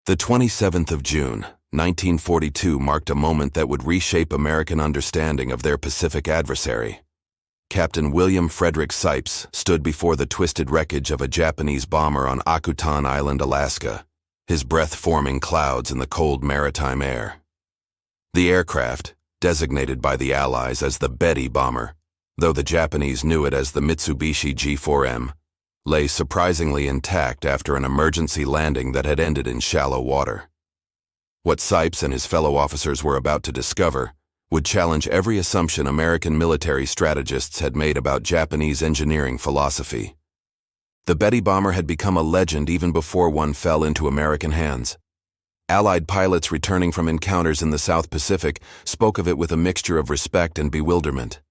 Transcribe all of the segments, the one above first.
The 27th of June, 1942 marked a moment that would reshape American understanding of their Pacific adversary. Captain William Frederick Sipes stood before the twisted wreckage of a Japanese bomber on Akutan Island, Alaska, his breath forming clouds in the cold maritime air. The aircraft, designated by the Allies as the Betty bomber, though the Japanese knew it as the Mitsubishi G4M, lay surprisingly intact after an emergency landing that had ended in shallow water. What Sipes and his fellow officers were about to discover would challenge every assumption American military strategists had made about Japanese engineering philosophy. The Betty bomber had become a legend even before one fell into American hands. Allied pilots returning from encounters in the South Pacific spoke of it with a mixture of respect and bewilderment.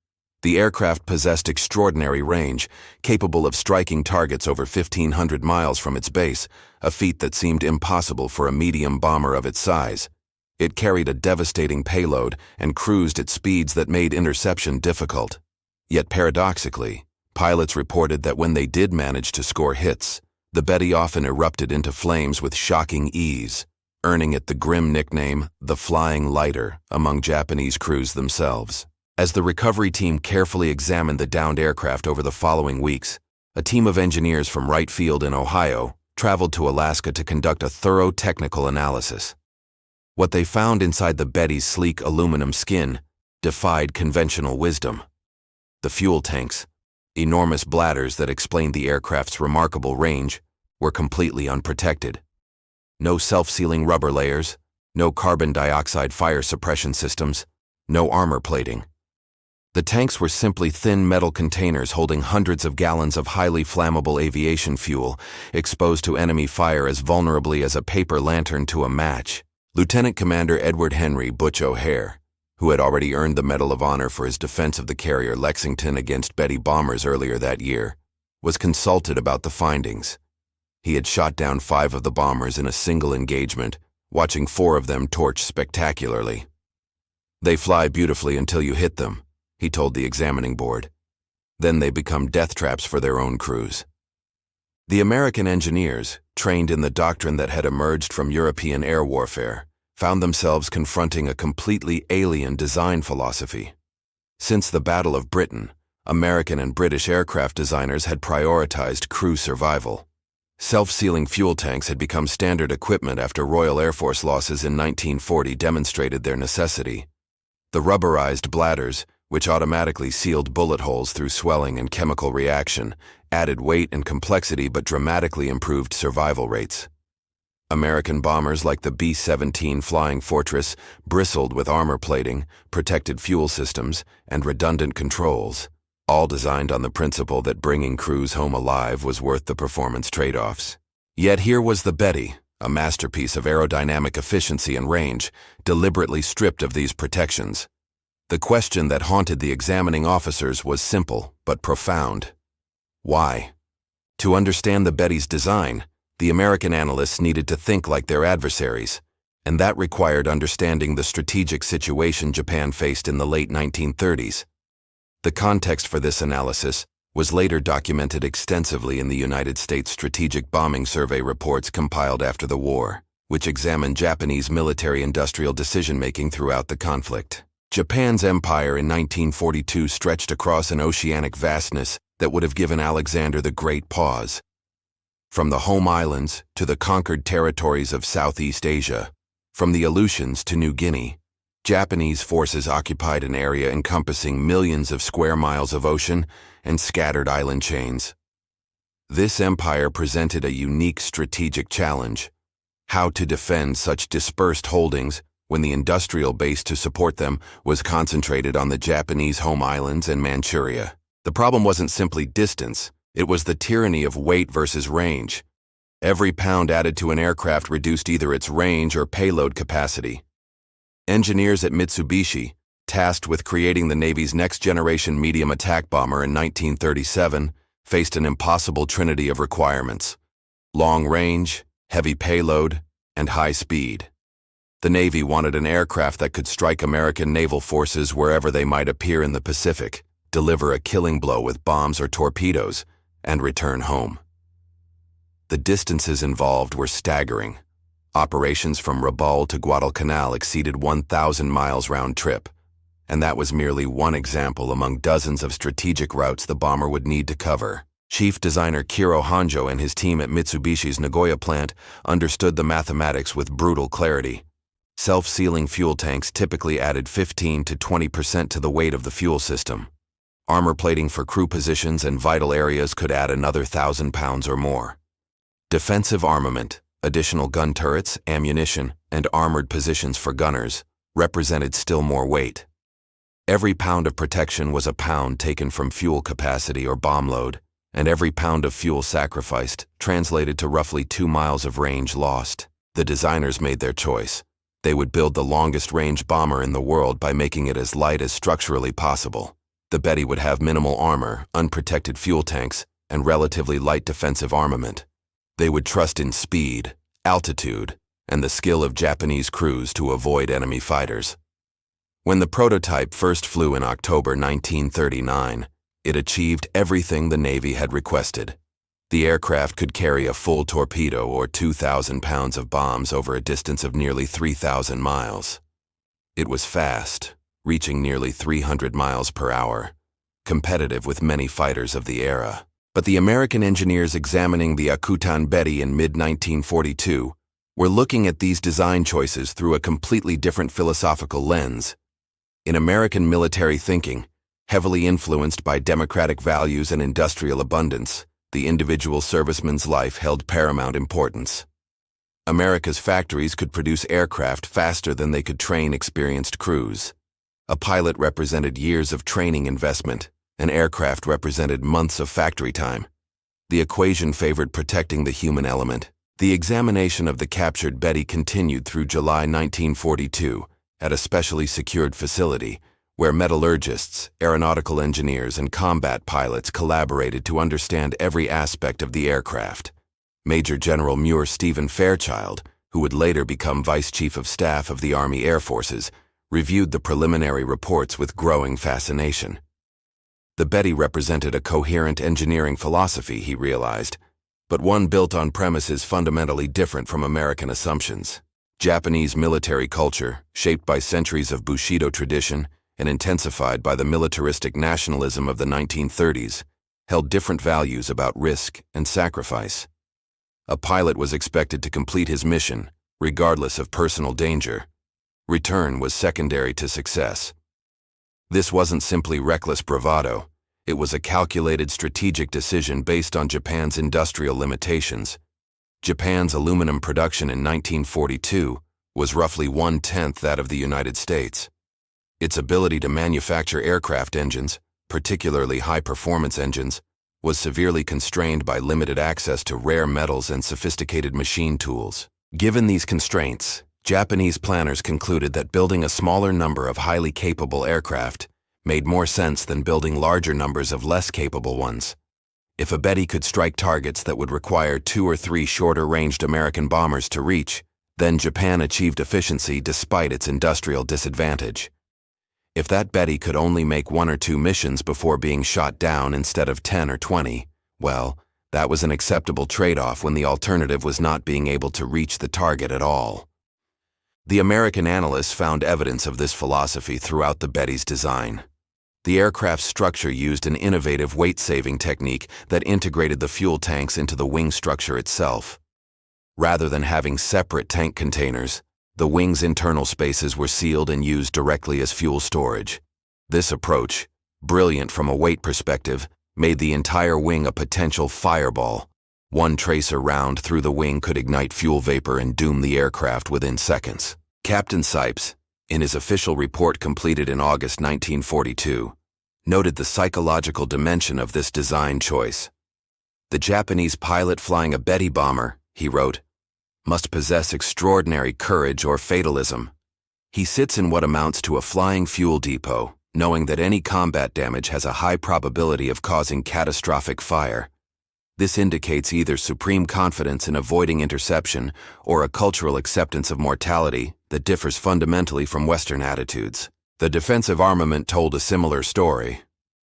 The aircraft possessed extraordinary range, capable of striking targets over 1,500 miles from its base, a feat that seemed impossible for a medium bomber of its size. It carried a devastating payload and cruised at speeds that made interception difficult. Yet paradoxically, pilots reported that when they did manage to score hits, the Betty often erupted into flames with shocking ease, earning it the grim nickname, the Flying Lighter, among Japanese crews themselves. As the recovery team carefully examined the downed aircraft over the following weeks, a team of engineers from Wright Field in Ohio traveled to Alaska to conduct a thorough technical analysis. What they found inside the Betty's sleek aluminum skin defied conventional wisdom. The fuel tanks, enormous bladders that explained the aircraft's remarkable range, were completely unprotected. No self-sealing rubber layers, no carbon dioxide fire suppression systems, no armor plating. The tanks were simply thin metal containers holding hundreds of gallons of highly flammable aviation fuel, exposed to enemy fire as vulnerably as a paper lantern to a match. Lieutenant Commander Edward Henry Butch O'Hare, who had already earned the Medal of Honor for his defense of the carrier Lexington against Betty bombers earlier that year, was consulted about the findings. He had shot down 5 of the bombers in a single engagement, watching 4 of them torch spectacularly. "They fly beautifully until you hit them," he told the examining board. "Then they become death traps for their own crews." The American engineers, trained in the doctrine that had emerged from European air warfare, found themselves confronting a completely alien design philosophy. Since the Battle of Britain, American and British aircraft designers had prioritized crew survival. Self-sealing fuel tanks had become standard equipment after Royal Air Force losses in 1940 demonstrated their necessity. The rubberized bladders, which automatically sealed bullet holes through swelling and chemical reaction, added weight and complexity but dramatically improved survival rates. American bombers like the B-17 Flying Fortress bristled with armor plating, protected fuel systems, and redundant controls, all designed on the principle that bringing crews home alive was worth the performance trade-offs. Yet here was the Betty, a masterpiece of aerodynamic efficiency and range, deliberately stripped of these protections. The question that haunted the examining officers was simple but profound. Why? To understand the Betty's design, the American analysts needed to think like their adversaries, and that required understanding the strategic situation Japan faced in the late 1930s. The context for this analysis was later documented extensively in the United States Strategic Bombing Survey reports compiled after the war, which examined Japanese military-industrial decision-making throughout the conflict. Japan's empire in 1942 stretched across an oceanic vastness that would have given Alexander the Great pause. From the home islands to the conquered territories of Southeast Asia, from the Aleutians to New Guinea, Japanese forces occupied an area encompassing millions of square miles of ocean and scattered island chains. This empire presented a unique strategic challenge: how to defend such dispersed holdings when the industrial base to support them was concentrated on the Japanese home islands and Manchuria. The problem wasn't simply distance, it was the tyranny of weight versus range. Every pound added to an aircraft reduced either its range or payload capacity. Engineers at Mitsubishi, tasked with creating the Navy's next-generation medium attack bomber in 1937, faced an impossible trinity of requirements: long range, heavy payload, and high speed. The Navy wanted an aircraft that could strike American naval forces wherever they might appear in the Pacific, deliver a killing blow with bombs or torpedoes, and return home. The distances involved were staggering. Operations from Rabaul to Guadalcanal exceeded 1,000 miles round trip, and that was merely one example among dozens of strategic routes the bomber would need to cover. Chief designer Kiro Honjo and his team at Mitsubishi's Nagoya plant understood the mathematics with brutal clarity. Self-sealing fuel tanks typically added 15 to 20% to the weight of the fuel system. Armor plating for crew positions and vital areas could add another 1,000 pounds or more. Defensive armament, additional gun turrets, ammunition, and armored positions for gunners represented still more weight. Every pound of protection was a pound taken from fuel capacity or bomb load, and every pound of fuel sacrificed translated to roughly 2 miles of range lost. The designers made their choice. They would build the longest-range bomber in the world by making it as light as structurally possible. The Betty would have minimal armor, unprotected fuel tanks, and relatively light defensive armament. They would trust in speed, altitude, and the skill of Japanese crews to avoid enemy fighters. When the prototype first flew in October 1939, it achieved everything the Navy had requested. The aircraft could carry a full torpedo or 2,000 pounds of bombs over a distance of nearly 3,000 miles. It was fast, reaching nearly 300 miles per hour, competitive with many fighters of the era. But the American engineers examining the Akutan Betty in mid-1942 were looking at these design choices through a completely different philosophical lens. In American military thinking, heavily influenced by democratic values and industrial abundance, the individual serviceman's life held paramount importance. America's factories could produce aircraft faster than they could train experienced crews. A pilot represented years of training investment. An aircraft represented months of factory time. The equation favored protecting the human element. The examination of the captured Betty continued through July 1942 at a specially secured facility where metallurgists, aeronautical engineers, and combat pilots collaborated to understand every aspect of the aircraft. Major General Muir Stephen Fairchild, who would later become Vice Chief of Staff of the Army Air Forces, reviewed the preliminary reports with growing fascination. The Betty represented a coherent engineering philosophy, he realized, but one built on premises fundamentally different from American assumptions. Japanese military culture, shaped by centuries of Bushido tradition and intensified by the militaristic nationalism of the 1930s, held different values about risk and sacrifice. A pilot was expected to complete his mission, regardless of personal danger. Return was secondary to success. This wasn't simply reckless bravado. It was a calculated strategic decision based on Japan's industrial limitations. Japan's aluminum production in 1942 was roughly 1/10 that of the United States. Its ability to manufacture aircraft engines, particularly high-performance engines, was severely constrained by limited access to rare metals and sophisticated machine tools. Given these constraints, Japanese planners concluded that building a smaller number of highly capable aircraft made more sense than building larger numbers of less capable ones. If a Betty could strike targets that would require 2 or 3 shorter-ranged American bombers to reach, then Japan achieved efficiency despite its industrial disadvantage. If that Betty could only make 1 or 2 missions before being shot down instead of 10 or 20, well, that was an acceptable trade-off when the alternative was not being able to reach the target at all. The American analysts found evidence of this philosophy throughout the Betty's design. The aircraft's structure used an innovative weight-saving technique that integrated the fuel tanks into the wing structure itself. Rather than having separate tank containers, the wing's internal spaces were sealed and used directly as fuel storage. This approach, brilliant from a weight perspective, made the entire wing a potential fireball. One tracer round through the wing could ignite fuel vapor and doom the aircraft within seconds. Captain Sipes, in his official report completed in August 1942, noted the psychological dimension of this design choice. The Japanese pilot flying a Betty bomber, he wrote, must possess extraordinary courage or fatalism. He sits in what amounts to a flying fuel depot, knowing that any combat damage has a high probability of causing catastrophic fire. This indicates either supreme confidence in avoiding interception or a cultural acceptance of mortality that differs fundamentally from Western attitudes. The defensive armament told a similar story.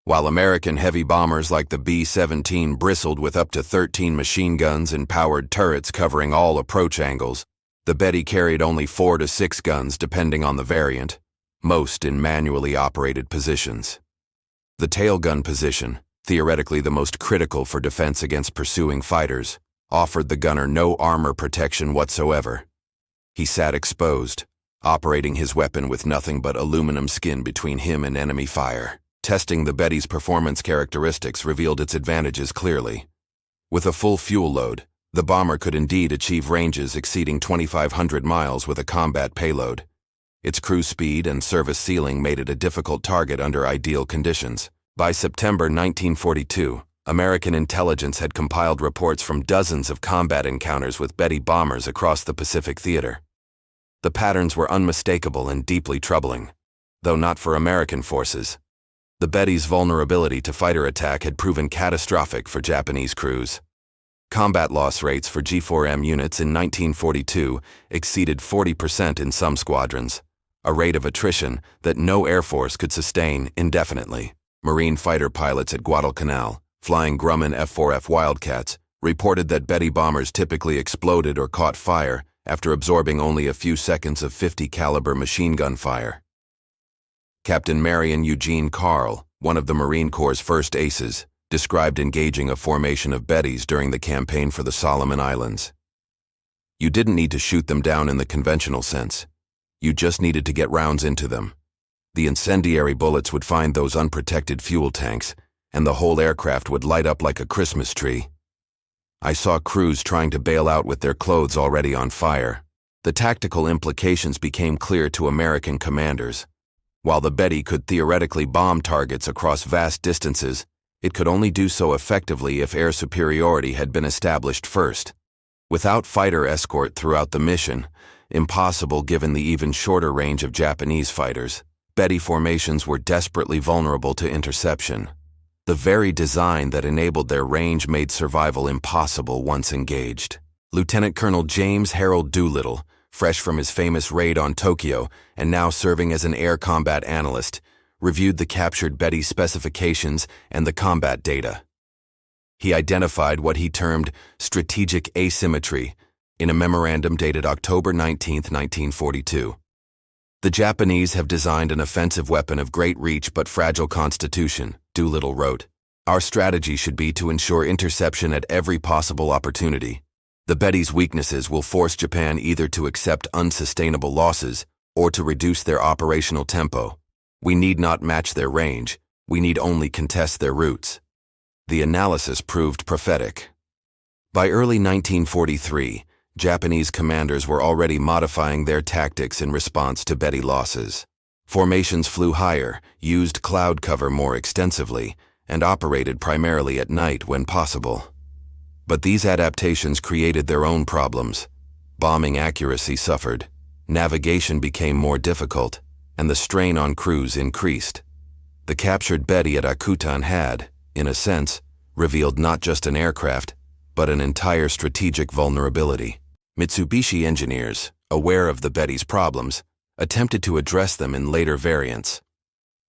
While American heavy bombers like the B-17 bristled with up to 13 machine guns and powered turrets covering all approach angles, The Betty carried only 4 to 6 guns depending on the variant, most in manually operated positions. The tail gun position, theoretically the most critical for defense against pursuing fighters, offered the gunner no armor protection whatsoever. He sat exposed, operating his weapon with nothing but aluminum skin between him and enemy fire. Testing the Betty's performance characteristics revealed its advantages clearly. With a full fuel load, the bomber could indeed achieve ranges exceeding 2,500 miles with a combat payload. Its cruise speed and service ceiling made it a difficult target under ideal conditions. By September 1942, American intelligence had compiled reports from dozens of combat encounters with Betty bombers across the Pacific theater. The patterns were unmistakable and deeply troubling, though not for American forces. The Betty's vulnerability to fighter attack had proven catastrophic for Japanese crews. Combat loss rates for G4M units in 1942 exceeded 40% in some squadrons, a rate of attrition that no Air Force could sustain indefinitely. Marine fighter pilots at Guadalcanal, flying Grumman F-4F Wildcats, reported that Betty bombers typically exploded or caught fire after absorbing only a few seconds of .50 caliber machine gun fire. Captain Marion Eugene Carl, one of the Marine Corps' first aces, described engaging a formation of Bettys during the campaign for the Solomon Islands. You didn't need to shoot them down in the conventional sense. You just needed to get rounds into them. The incendiary bullets would find those unprotected fuel tanks, and the whole aircraft would light up like a Christmas tree. I saw crews trying to bail out with their clothes already on fire. The tactical implications became clear to American commanders. While the Betty could theoretically bomb targets across vast distances, it could only do so effectively if air superiority had been established first. Without fighter escort throughout the mission, impossible given the even shorter range of Japanese fighters, Betty formations were desperately vulnerable to interception. The very design that enabled their range made survival impossible once engaged. Lieutenant Colonel James Harold Doolittle, fresh from his famous raid on Tokyo and now serving as an air combat analyst, reviewed the captured Betty specifications and the combat data. He identified what he termed strategic asymmetry in a memorandum dated October 19, 1942. The Japanese have designed an offensive weapon of great reach but fragile constitution, Doolittle wrote. Our strategy should be to ensure interception at every possible opportunity. The Betty's weaknesses will force Japan either to accept unsustainable losses or to reduce their operational tempo. We need not match their range, we need only contest their routes. The analysis proved prophetic. By early 1943, Japanese commanders were already modifying their tactics in response to Betty losses. Formations flew higher, used cloud cover more extensively, and operated primarily at night when possible. But these adaptations created their own problems. Bombing accuracy suffered, navigation became more difficult, and the strain on crews increased. The captured Betty at Akutan had, in a sense, revealed not just an aircraft, but an entire strategic vulnerability. Mitsubishi engineers, aware of the Betty's problems, attempted to address them in later variants.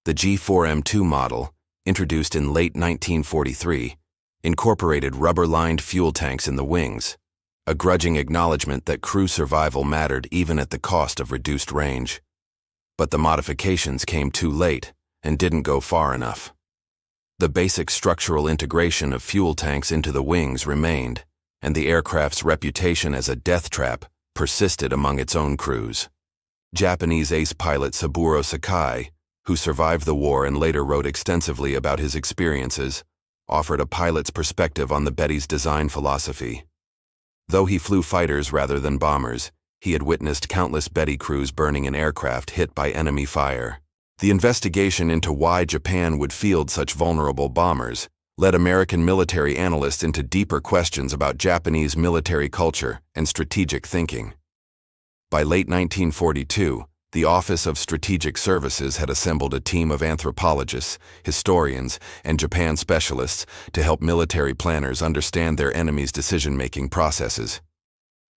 The G4M2 model, introduced in late 1943, incorporated rubber-lined fuel tanks in the wings, a grudging acknowledgement that crew survival mattered even at the cost of reduced range. But the modifications came too late and didn't go far enough. The basic structural integration of fuel tanks into the wings remained, and the aircraft's reputation as a death trap persisted among its own crews. Japanese ace pilot Saburo Sakai, who survived the war and later wrote extensively about his experiences, offered a pilot's perspective on the Betty's design philosophy. Though he flew fighters rather than bombers, he had witnessed countless Betty crews burning in aircraft hit by enemy fire. The investigation into why Japan would field such vulnerable bombers led American military analysts into deeper questions about Japanese military culture and strategic thinking. By late 1942, the Office of Strategic Services had assembled a team of anthropologists, historians, and Japan specialists to help military planners understand their enemies' decision-making processes.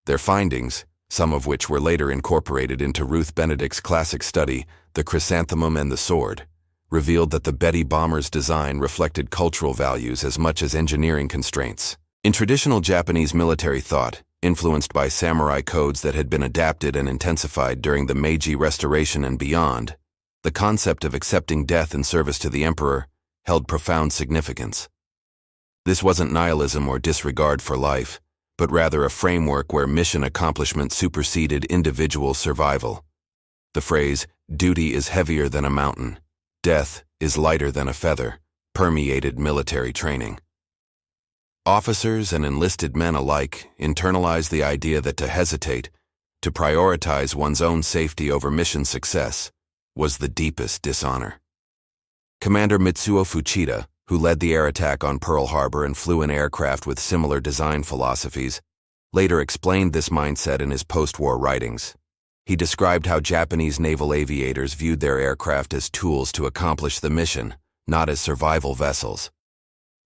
Their findings, some of which were later incorporated into Ruth Benedict's classic study, The Chrysanthemum and the Sword, revealed that the Betty bomber's design reflected cultural values as much as engineering constraints. In traditional Japanese military thought, Influenced by samurai codes that had been adapted and intensified during the Meiji Restoration and beyond, the concept of accepting death in service to the emperor held profound significance. This wasn't nihilism or disregard for life, but rather a framework where mission accomplishment superseded individual survival. The phrase, "duty is heavier than a mountain, death is lighter than a feather," permeated military training. Officers and enlisted men alike internalized the idea that to hesitate, to prioritize one's own safety over mission success, was the deepest dishonor. Commander Mitsuo Fuchida, who led the air attack on Pearl Harbor and flew an aircraft with similar design philosophies, later explained this mindset in his post-war writings. He described how Japanese naval aviators viewed their aircraft as tools to accomplish the mission, not as survival vessels.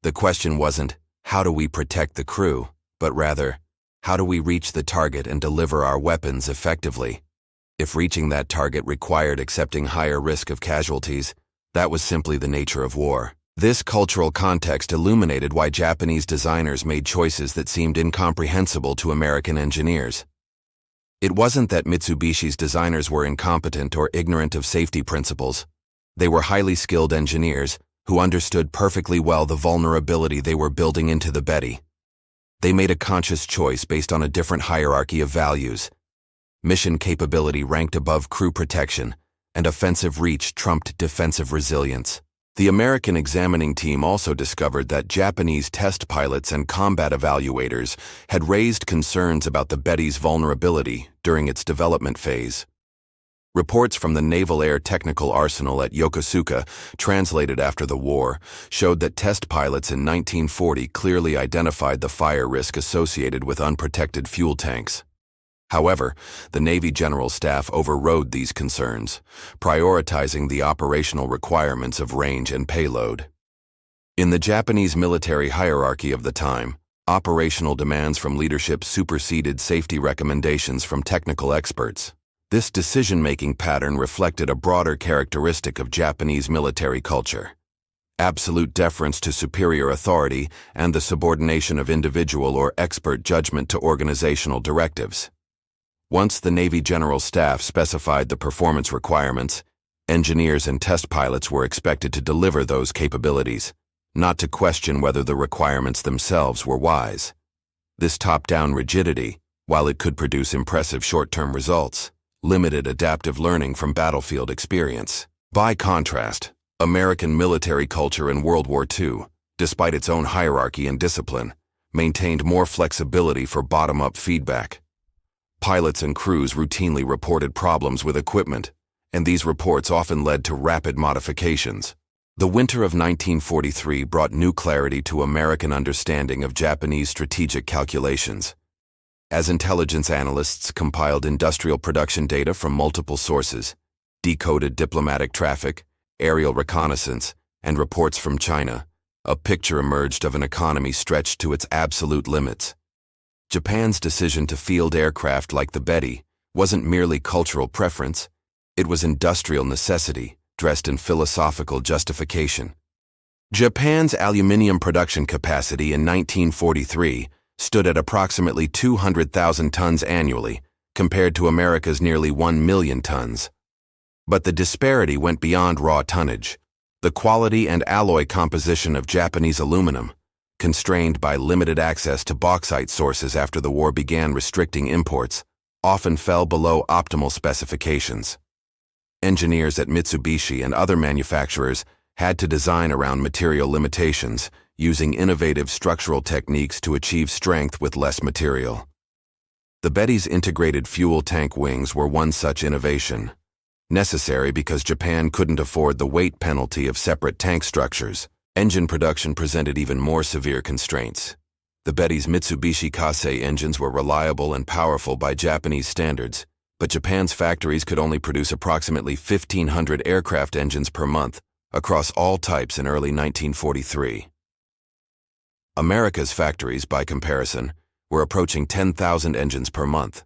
The question wasn't, how do we protect the crew, but rather, how do we reach the target and deliver our weapons effectively? If reaching that target required accepting higher risk of casualties, that was simply the nature of war. This cultural context illuminated why Japanese designers made choices that seemed incomprehensible to American engineers. It wasn't that Mitsubishi's designers were incompetent or ignorant of safety principles. They were highly skilled engineers who understood perfectly well the vulnerability they were building into the Betty. They made a conscious choice based on a different hierarchy of values. Mission capability ranked above crew protection, and offensive reach trumped defensive resilience. The American examining team also discovered that Japanese test pilots and combat evaluators had raised concerns about the Betty's vulnerability during its development phase. Reports from the Naval Air Technical Arsenal at Yokosuka, translated after the war, showed that test pilots in 1940 clearly identified the fire risk associated with unprotected fuel tanks. However, the Navy General Staff overrode these concerns, prioritizing the operational requirements of range and payload. In the Japanese military hierarchy of the time, operational demands from leadership superseded safety recommendations from technical experts. This decision-making pattern reflected a broader characteristic of Japanese military culture: absolute deference to superior authority and the subordination of individual or expert judgment to organizational directives. Once the Navy General Staff specified the performance requirements, engineers and test pilots were expected to deliver those capabilities, not to question whether the requirements themselves were wise. This top-down rigidity, while it could produce impressive short-term results, limited adaptive learning from battlefield experience. By contrast, American military culture in World War II, despite its own hierarchy and discipline, maintained more flexibility for bottom-up feedback. Pilots and crews routinely reported problems with equipment, and these reports often led to rapid modifications. The winter of 1943 brought new clarity to American understanding of Japanese strategic calculations. As intelligence analysts compiled industrial production data from multiple sources, decoded diplomatic traffic, aerial reconnaissance, and reports from China, a picture emerged of an economy stretched to its absolute limits. Japan's decision to field aircraft like the Betty wasn't merely cultural preference, it was industrial necessity, dressed in philosophical justification. Japan's aluminium production capacity in 1943 stood at approximately 200,000 tons annually, compared to America's nearly 1 million tons. But the disparity went beyond raw tonnage. The quality and alloy composition of Japanese aluminum, constrained by limited access to bauxite sources after the war began restricting imports, often fell below optimal specifications. Engineers at Mitsubishi and other manufacturers had to design around material limitations, using innovative structural techniques to achieve strength with less material. The Betty's integrated fuel tank wings were one such innovation, necessary because Japan couldn't afford the weight penalty of separate tank structures. Engine production presented even more severe constraints. The Betty's Mitsubishi Kase engines were reliable and powerful by Japanese standards, but Japan's factories could only produce approximately 1,500 aircraft engines per month across all types in early 1943. America's factories, by comparison, were approaching 10,000 engines per month.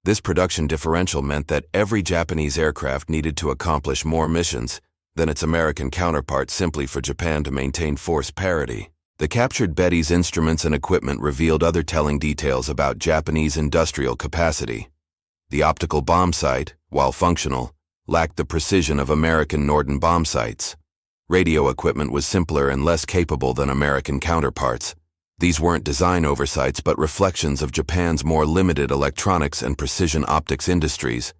This production differential meant that every Japanese aircraft needed to accomplish more missions than its American counterpart simply for Japan to maintain force parity. The captured Betty's instruments and equipment revealed other telling details about Japanese industrial capacity. The optical bomb sight, while functional, lacked the precision of American Norden bomb sights. Radio equipment was simpler and less capable than American counterparts. These weren't design oversights but reflections of Japan's more limited electronics and precision optics industries.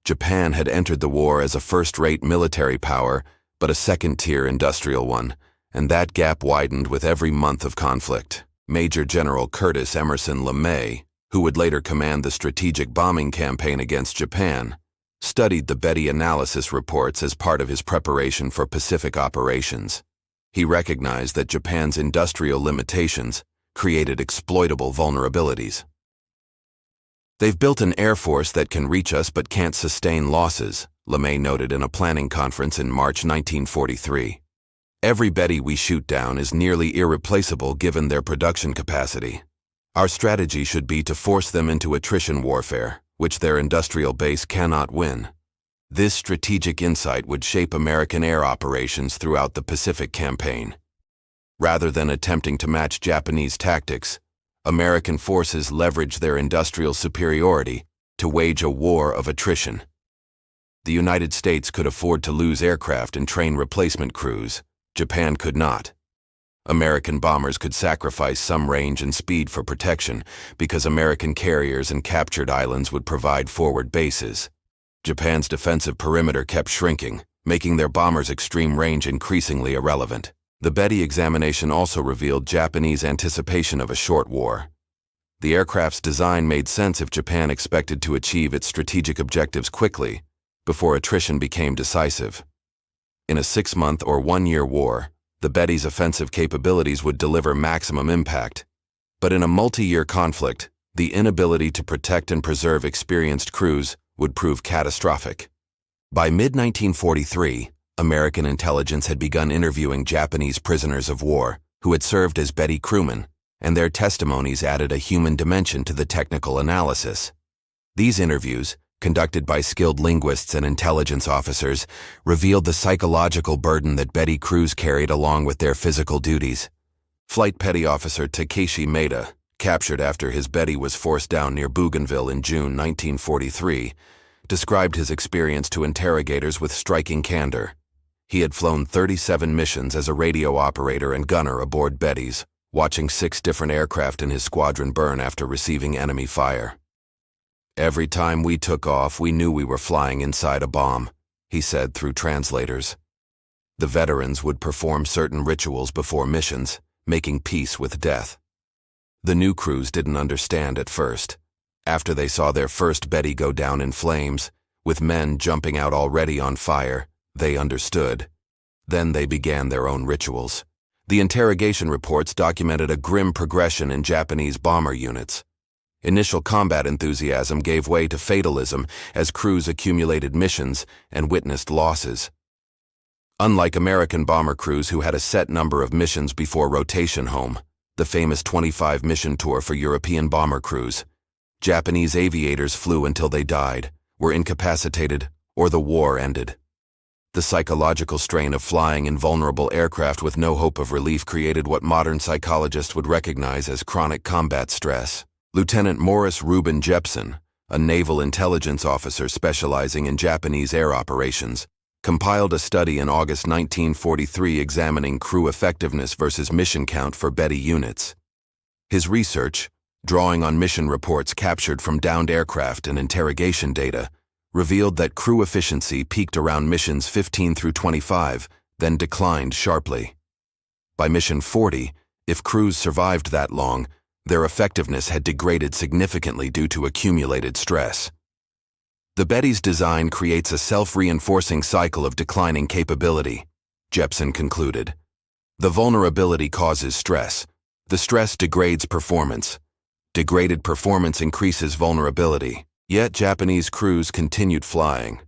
Japan had entered the war as a first-rate military power, but a second-tier industrial one, and that gap widened with every month of conflict. Major General Curtis Emerson LeMay, who would later command the strategic bombing campaign against Japan, studied the Betty analysis reports as part of his preparation for Pacific operations. He recognized that Japan's industrial limitations created exploitable vulnerabilities. "They've built an air force that can reach us but can't sustain losses," LeMay noted in a planning conference in March 1943. "Every Betty we shoot down is nearly irreplaceable given their production capacity. Our strategy should be to force them into attrition warfare, which their industrial base cannot win." This strategic insight would shape American air operations throughout the Pacific campaign. Rather than attempting to match Japanese tactics, American forces leveraged their industrial superiority to wage a war of attrition. The United States could afford to lose aircraft and train replacement crews. Japan could not. American bombers could sacrifice some range and speed for protection because American carriers and captured islands would provide forward bases. Japan's defensive perimeter kept shrinking, making their bombers' extreme range increasingly irrelevant. The Betty examination also revealed Japanese anticipation of a short war. The aircraft's design made sense if Japan expected to achieve its strategic objectives quickly, before attrition became decisive. In a 6-month or 1-year war, the Betty's offensive capabilities would deliver maximum impact. But in a multi-year conflict, the inability to protect and preserve experienced crews would prove catastrophic. By mid-1943, American intelligence had begun interviewing Japanese prisoners of war who had served as Betty crewmen, and their testimonies added a human dimension to the technical analysis. These interviews, conducted by skilled linguists and intelligence officers, revealed the psychological burden that Betty crews carried along with their physical duties. Flight Petty Officer Takeshi Maeda, captured after his Betty was forced down near Bougainville in June 1943, described his experience to interrogators with striking candor. He had flown 37 missions as a radio operator and gunner aboard Betty's, watching 6 different aircraft in his squadron burn after receiving enemy fire. "Every time we took off, we knew we were flying inside a bomb," he said through translators. The veterans would perform certain rituals before missions, making peace with death. The new crews didn't understand at first. After they saw their first Betty go down in flames, with men jumping out already on fire, they understood. Then they began their own rituals. The interrogation reports documented a grim progression in Japanese bomber units. Initial combat enthusiasm gave way to fatalism as crews accumulated missions and witnessed losses. Unlike American bomber crews who had a set number of missions before rotation home, the famous 25-mission tour for European bomber crews, Japanese aviators flew until they died, were incapacitated, or the war ended. The psychological strain of flying in vulnerable aircraft with no hope of relief created what modern psychologists would recognize as chronic combat stress. Lieutenant Morris Reuben Jepson, a naval intelligence officer specializing in Japanese air operations, compiled a study in August 1943 examining crew effectiveness versus mission count for Betty units. His research, drawing on mission reports captured from downed aircraft and interrogation data, revealed that crew efficiency peaked around missions 15 through 25, then declined sharply. By mission 40, if crews survived that long, their effectiveness had degraded significantly due to accumulated stress. The Betty's design creates a self-reinforcing cycle of declining capability, Jepson concluded. The vulnerability causes stress. The stress degrades performance. Degraded performance increases vulnerability. Yet Japanese crews continued flying.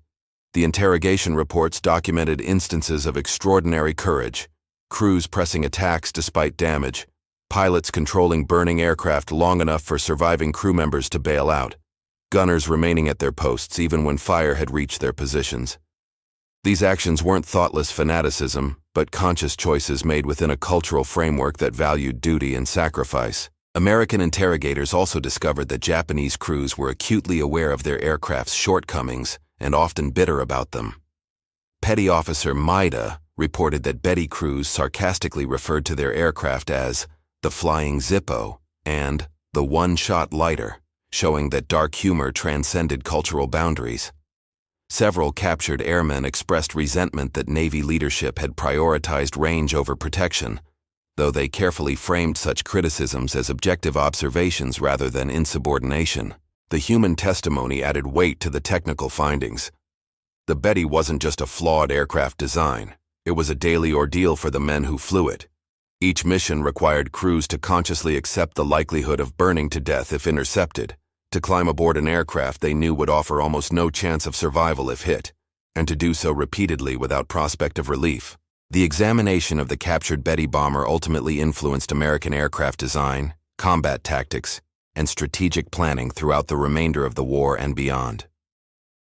The interrogation reports documented instances of extraordinary courage, crews pressing attacks despite damage, pilots controlling burning aircraft long enough for surviving crew members to bail out, gunners remaining at their posts even when fire had reached their positions. These actions weren't thoughtless fanaticism, but conscious choices made within a cultural framework that valued duty and sacrifice. American interrogators also discovered that Japanese crews were acutely aware of their aircraft's shortcomings and often bitter about them. Petty Officer Maida reported that Betty crews sarcastically referred to their aircraft as the Flying Zippo and the One-Shot Lighter, showing that dark humor transcended cultural boundaries. Several captured airmen expressed resentment that Navy leadership had prioritized range over protection, though they carefully framed such criticisms as objective observations rather than insubordination. The human testimony added weight to the technical findings. The Betty wasn't just a flawed aircraft design. It was a daily ordeal for the men who flew it. Each mission required crews to consciously accept the likelihood of burning to death if intercepted, to climb aboard an aircraft they knew would offer almost no chance of survival if hit, and to do so repeatedly without prospect of relief. The examination of the captured Betty bomber ultimately influenced American aircraft design, combat tactics, and strategic planning throughout the remainder of the war and beyond.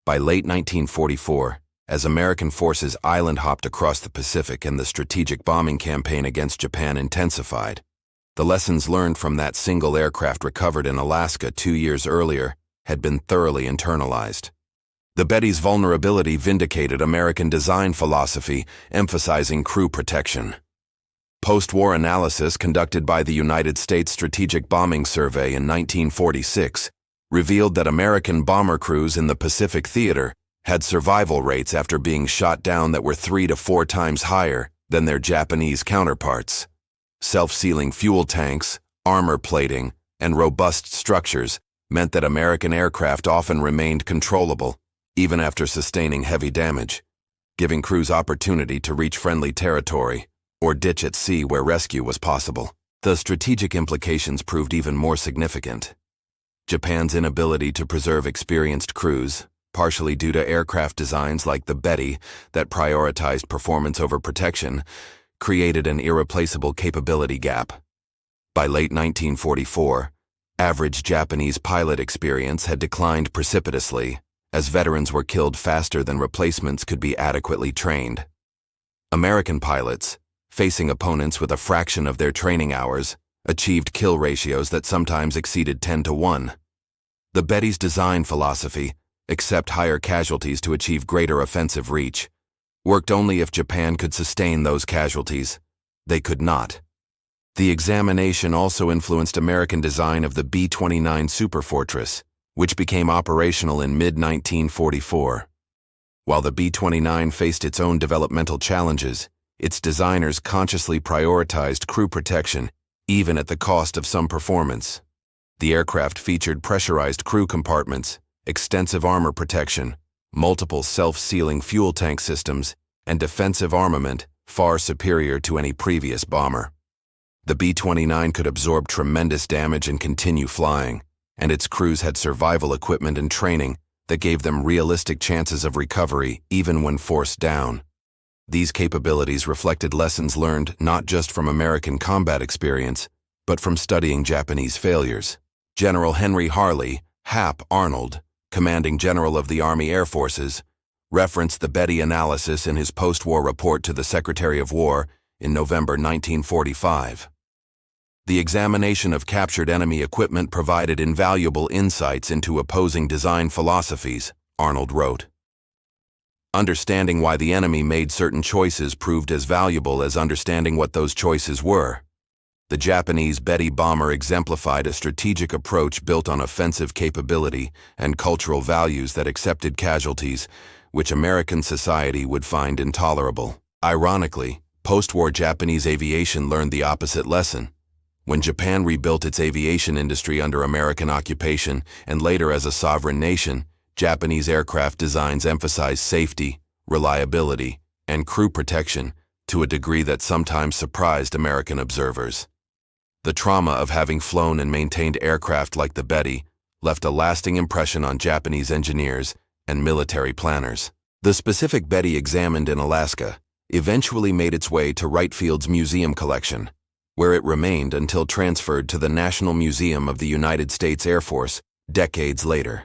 By late 1944, as American forces island-hopped across the Pacific and the strategic bombing campaign against Japan intensified, the lessons learned from that single aircraft recovered in Alaska 2 years earlier had been thoroughly internalized. The Betty's vulnerability vindicated American design philosophy, emphasizing crew protection. Post-war analysis conducted by the United States Strategic Bombing Survey in 1946 revealed that American bomber crews in the Pacific Theater had survival rates after being shot down that were 3 to 4 times higher than their Japanese counterparts. Self-sealing fuel tanks, armor plating, and robust structures meant that American aircraft often remained controllable, even after sustaining heavy damage, giving crews opportunity to reach friendly territory or ditch at sea where rescue was possible. The strategic implications proved even more significant. Japan's inability to preserve experienced crews, partially due to aircraft designs like the Betty that prioritized performance over protection, created an irreplaceable capability gap. By late 1944, average Japanese pilot experience had declined precipitously, as veterans were killed faster than replacements could be adequately trained. American pilots, facing opponents with a fraction of their training hours, achieved kill ratios that sometimes exceeded 10 to 1. The Betty's design philosophy, accept higher casualties to achieve greater offensive reach, worked only if Japan could sustain those casualties. They could not. The examination also influenced American design of the B-29 Superfortress, which became operational in mid-1944. While the B-29 faced its own developmental challenges, its designers consciously prioritized crew protection, even at the cost of some performance. The aircraft featured pressurized crew compartments, extensive armor protection, multiple self-sealing fuel tank systems, and defensive armament far superior to any previous bomber. The B-29 could absorb tremendous damage and continue flying, and its crews had survival equipment and training that gave them realistic chances of recovery even when forced down. These capabilities reflected lessons learned not just from American combat experience, but from studying Japanese failures. General Henry Harley, Hap Arnold, commanding general of the Army Air Forces, referenced the Betty analysis in his post-war report to the Secretary of War in November 1945. The examination of captured enemy equipment provided invaluable insights into opposing design philosophies, Arnold wrote. Understanding why the enemy made certain choices proved as valuable as understanding what those choices were. The Japanese Betty bomber exemplified a strategic approach built on offensive capability and cultural values that accepted casualties, which American society would find intolerable. Ironically, post-war Japanese aviation learned the opposite lesson. When Japan rebuilt its aviation industry under American occupation and later as a sovereign nation, Japanese aircraft designs emphasized safety, reliability, and crew protection to a degree that sometimes surprised American observers. The trauma of having flown and maintained aircraft like the Betty left a lasting impression on Japanese engineers and military planners. The specific Betty examined in Alaska eventually made its way to Wright Field's museum collection, where it remained until transferred to the National Museum of the United States Air Force decades later.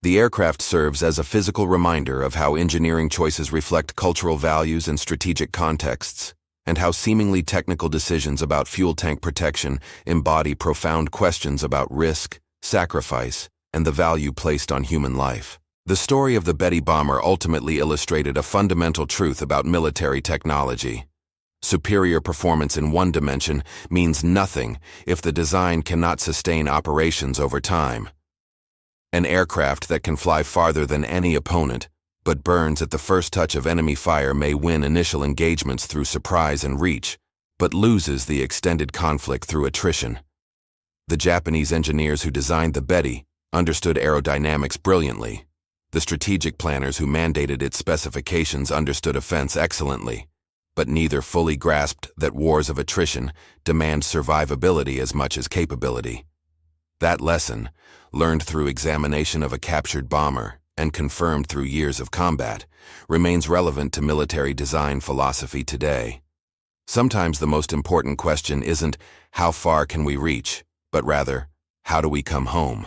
The aircraft serves as a physical reminder of how engineering choices reflect cultural values and strategic contexts, and how seemingly technical decisions about fuel tank protection embody profound questions about risk, sacrifice, and the value placed on human life. The story of the Betty bomber ultimately illustrated a fundamental truth about military technology. Superior performance in one dimension means nothing if the design cannot sustain operations over time. An aircraft that can fly farther than any opponent, but burns at the first touch of enemy fire, may win initial engagements through surprise and reach, but loses the extended conflict through attrition. The Japanese engineers who designed the Betty understood aerodynamics brilliantly. The strategic planners who mandated its specifications understood offense excellently, but neither fully grasped that wars of attrition demand survivability as much as capability. That lesson, learned through examination of a captured bomber and confirmed through years of combat, remains relevant to military design philosophy today. Sometimes the most important question isn't how far can we reach, but rather, how do we come home?